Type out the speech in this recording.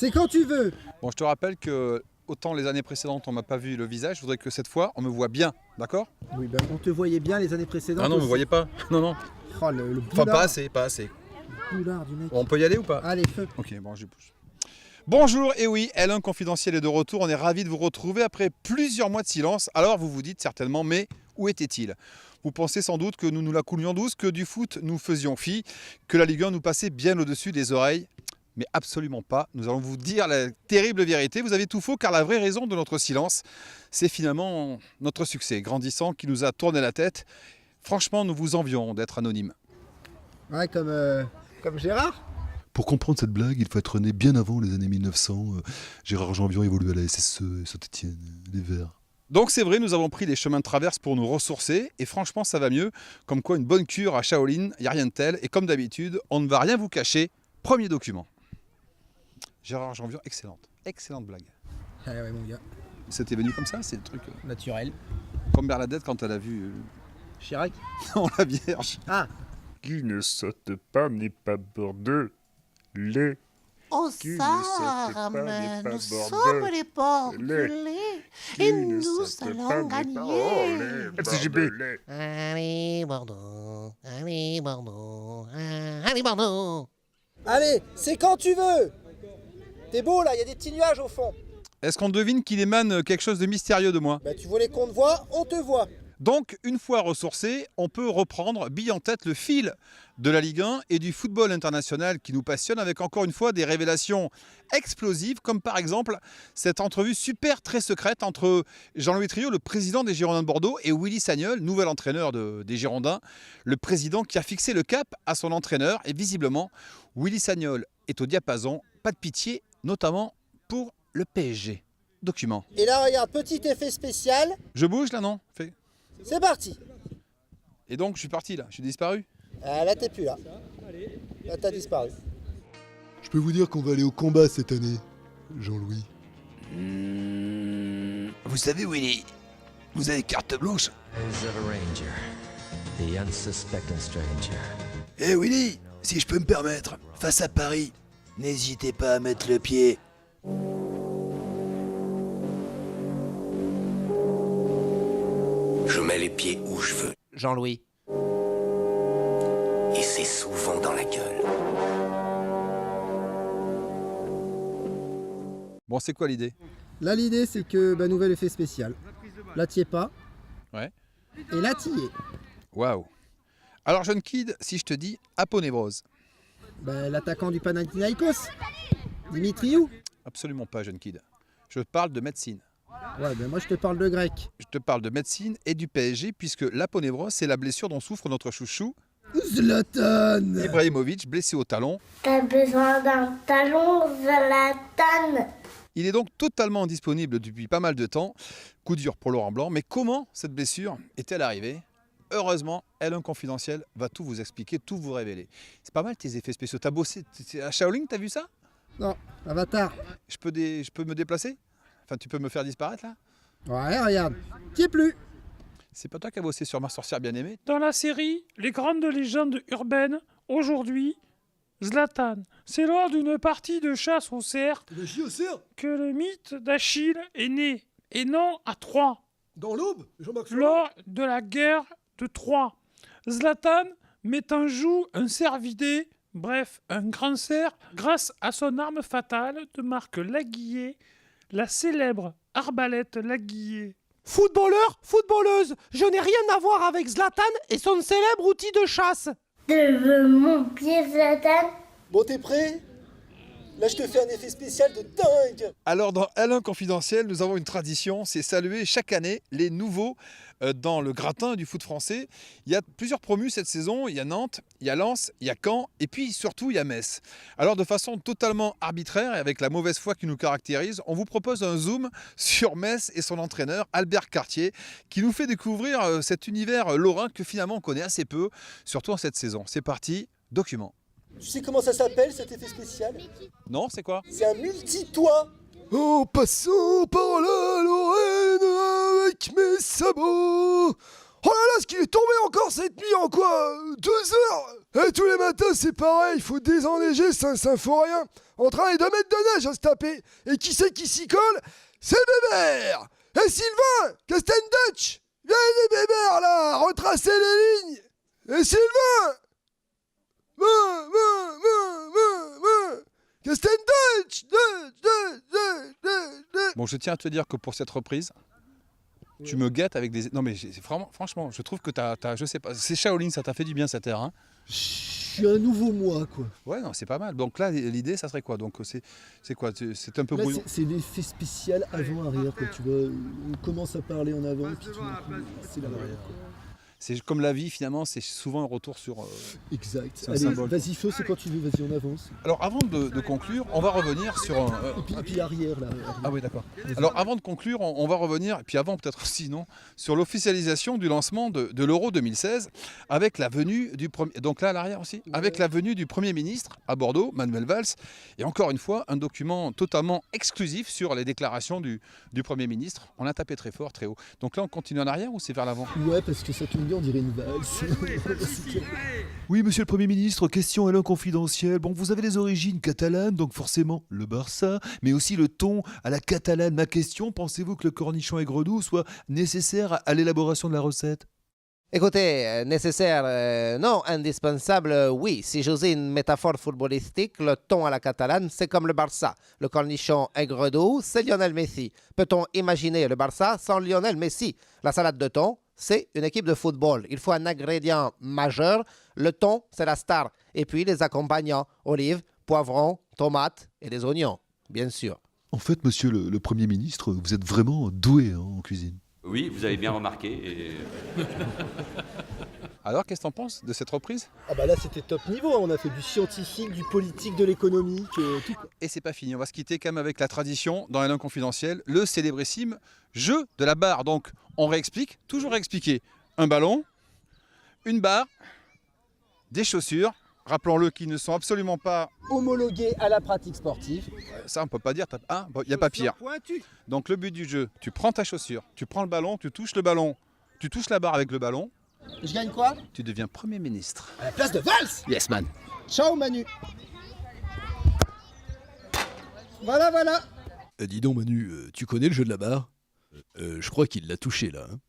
C'est quand tu veux. Bon, je te rappelle que autant les années précédentes on m'a pas vu le visage, je voudrais que cette fois on me voit bien, d'accord? Oui, ben on te voyait bien les années précédentes. Ah non, aussi. vous voyez pas? Non, non. Oh, le Enfin, boulard. pas assez. Le boulard du mec. Bon, on peut y aller ou pas? Allez, feu. Ok, bon, je bouge. Bonjour, et oui, L1 Confidentiel est de retour. On est ravis de vous retrouver après plusieurs mois de silence. Alors vous vous dites certainement, mais où était-il? Vous pensez sans doute que nous nous la coulions douce, que du foot nous faisions fi, que la Ligue 1 nous passait bien au-dessus des oreilles. Mais absolument pas. Nous allons vous dire la terrible vérité. Vous avez tout faux, car la vraie raison de notre silence, c'est finalement notre succès grandissant qui nous a tourné la tête. Franchement, nous vous envions d'être anonymes. Ouais, comme Gérard. Pour comprendre cette blague, il faut être né bien avant les années 1900. Gérard Janvion évolue à la SSE, Saint-Etienne, les Verts. Donc c'est vrai, nous avons pris les chemins de traverse pour nous ressourcer et franchement ça va mieux. Comme quoi une bonne cure à Shaolin, il n'y a rien de tel. Et comme d'habitude, on ne va rien vous cacher. Premier document. Gérard Janvion, excellente blague. Ah ouais, mon gars. C'était venu comme ça, c'est le truc. Naturel. Comme Bernadette quand elle a vu Chirac. non, la Vierge. Ah. Qui ne saute pas n'est pas bordelais. Aux Qui ne saute pas armes, n'est pas nous bordelais. sommes les Les. Bordelais Qui et ne nous saute pas allons n'est pas gagner. bordelais. Allez Bordeaux, allez Bordeaux, allez Bordeaux. Allez, c'est quand tu veux. T'es beau là, il y a des petits nuages au fond. Est-ce qu'on devine qu'il émane quelque chose de mystérieux de moi? Bah tu voulais qu'on te voit, on te voit. Donc, une fois ressourcé, on peut reprendre bille en tête le fil de la Ligue 1 et du football international qui nous passionne avec encore une fois des révélations explosives, comme par exemple cette entrevue super très secrète entre Jean-Louis Triot, le président des Girondins de Bordeaux, et Willy Sagnol, nouvel entraîneur des Girondins, le président qui a fixé le cap à son entraîneur. Et visiblement, Willy Sagnol est au diapason, pas de pitié, notamment pour le PSG. Document. Et là, regarde, petit effet spécial. Je bouge là, non? Fais. C'est parti. Et donc, je suis parti là, je suis disparu. Là, t'es plus là. Là, t'as disparu. Je peux vous dire qu'on va aller au combat cette année, Jean-Louis. Vous savez, Willy, vous avez carte blanche. Is of a ranger, the unsuspecting stranger. Eh Willy, si je peux me permettre, face à Paris, n'hésitez pas à mettre le pied. Je mets les pieds où je veux. Jean-Louis. Et c'est souvent dans la gueule. Bon, c'est quoi l'idée? Là, l'idée, c'est que, bah, nouvel effet spécial. Là, t'y es pas. Ouais. Et là, t'y es. Waouh. Alors, jeune kid, si je te dis aponévrose? Bah, l'attaquant du Panathinaikos. Dimitriou. Absolument pas, jeune kid. Je parle de médecine. Ouais, ben moi, je te parle de grec. Je te parle de médecine et du PSG, puisque l'aponévrose, c'est la blessure dont souffre notre chouchou Zlatan. Ibrahimovic, blessé au talon. T'as besoin d'un talon, Zlatan. Il est donc totalement indisponible depuis pas mal de temps. Coup dur pour Laurent Blanc. Mais comment cette blessure est-elle arrivée? Heureusement, L1 Confidentiel va tout vous expliquer, tout vous révéler. C'est pas mal tes effets spéciaux. T'as bossé à Shaolin, t'as vu ça? Non, Avatar. Je peux me déplacer? Enfin, tu peux me faire disparaître là? Ouais, regarde. T'y es plus. C'est pas toi qui as bossé sur Ma sorcière bien-aimée? Dans la série Les grandes légendes urbaines, aujourd'hui, Zlatan. C'est lors d'une partie de chasse au cerf que le mythe d'Achille est né, et non à Troie. Dans l'aube, Jean-Marc Lors de la guerre de Troie, Zlatan met en joue un cerf vidé, bref, un grand cerf, grâce à son arme fatale de marque Laguiller, la célèbre arbalète Laguiller. Footballeur, footballeuse, je n'ai rien à voir avec Zlatan et son célèbre outil de chasse. Tu veux mon pied, Zlatan? Bon, t'es prêt? Là, je te fais un effet spécial de dingue. Alors dans L1 Confidentiel, nous avons une tradition, c'est saluer chaque année les nouveaux dans le gratin du foot français. Il y a plusieurs promus cette saison, il y a Nantes, il y a Lens, il y a Caen et puis surtout il y a Metz. Alors de façon totalement arbitraire et avec la mauvaise foi qui nous caractérise, on vous propose un zoom sur Metz et son entraîneur Albert Cartier qui nous fait découvrir cet univers lorrain que finalement on connaît assez peu, surtout en cette saison. C'est parti, document. Tu sais comment ça s'appelle cet effet spécial? Non, c'est quoi? C'est un multi-toit. En passant par la Lorraine avec mes sabots, Oh là là, ce qu'il est tombé encore cette nuit en quoi 2 heures. Et tous les matins c'est pareil, il faut désenneiger, c'est un symphorien. En train de 2 mètres de neige à se taper. Et qui c'est qui s'y colle? C'est Bébert. Et Sylvain, Casten Dutch. Viens les Bébert là, retracer les lignes. Et Sylvain. Casten Dutch. Bon, je tiens à te dire que pour cette reprise, tu me gâtes avec des... Non mais franchement, je trouve que je sais pas, c'est Shaolin, ça t'a fait du bien cette ère, hein. Je suis un nouveau moi, quoi. Ouais, non, c'est pas mal. Donc là, l'idée, ça serait quoi? Donc c'est quoi? C'est un peu Là, brouillon. c'est l'effet spécial avant-arrière, quoi. Tu vois, on commence à parler en avant, puis c'est l'arrière, quoi. C'est comme la vie, finalement, c'est souvent un retour sur... Exact. c'est un Allez, symbole. vas-y, feu, c'est quand tu veux, vas-y, on avance. Alors avant de conclure, on va revenir sur... Et puis arrière, là. Arrière. Ah oui, d'accord. Alors avant de conclure, on va revenir, et puis avant peut-être aussi, non, sur l'officialisation du lancement de l'Euro 2016, avec la venue du premier... Donc là, à l'arrière aussi, avec la venue du Premier ministre à Bordeaux, Manuel Valls, et encore une fois, un document totalement exclusif sur les déclarations du Premier ministre. On a tapé très fort, très haut. Donc là, on continue en arrière ou c'est vers l'avant? Ouais, parce que ça tombe bien, on dirait une valse. Oui, monsieur le Premier ministre, question à l'un confidentielle. Bon, vous avez des origines catalanes, donc forcément le Barça, mais aussi le ton à la catalane. Ma question, pensez-vous que le cornichon aigre-doux soit nécessaire à l'élaboration de la recette? Écoutez, nécessaire, non, indispensable, oui. Si j'osais une métaphore footballistique, le ton à la catalane, c'est comme le Barça. Le cornichon aigre-doux, c'est Lionel Messi. Peut-on imaginer le Barça sans Lionel Messi? La salade de thon, c'est une équipe de football. Il faut un ingrédient majeur. Le thon, c'est la star. Et puis les accompagnants, olives, poivrons, tomates et des oignons, bien sûr. En fait, monsieur le Premier ministre, vous êtes vraiment doué en cuisine. Oui, vous avez bien remarqué. Et... Alors, qu'est-ce que t'en penses de cette reprise? Ah bah là, c'était top niveau, hein. On a fait du scientifique, du politique, de l'économique, tout. Et c'est pas fini, on va se quitter quand même avec la tradition dans Élan Confidentiel, le célébrissime jeu de la barre. Donc on réexplique, toujours réexpliquer. Un ballon, une barre, des chaussures, rappelons-le, qui ne sont absolument pas Homologué à la pratique sportive. ça on peut pas dire, il n'y a pas pire. Donc le but du jeu, tu prends ta chaussure, tu prends le ballon, tu touches la barre avec le ballon. Je gagne quoi? Tu deviens Premier ministre. À la place de Valls. Yes man. Ciao Manu. Voilà. Dis donc Manu, tu connais le jeu de la barre? Je crois qu'il l'a touché là. Hein.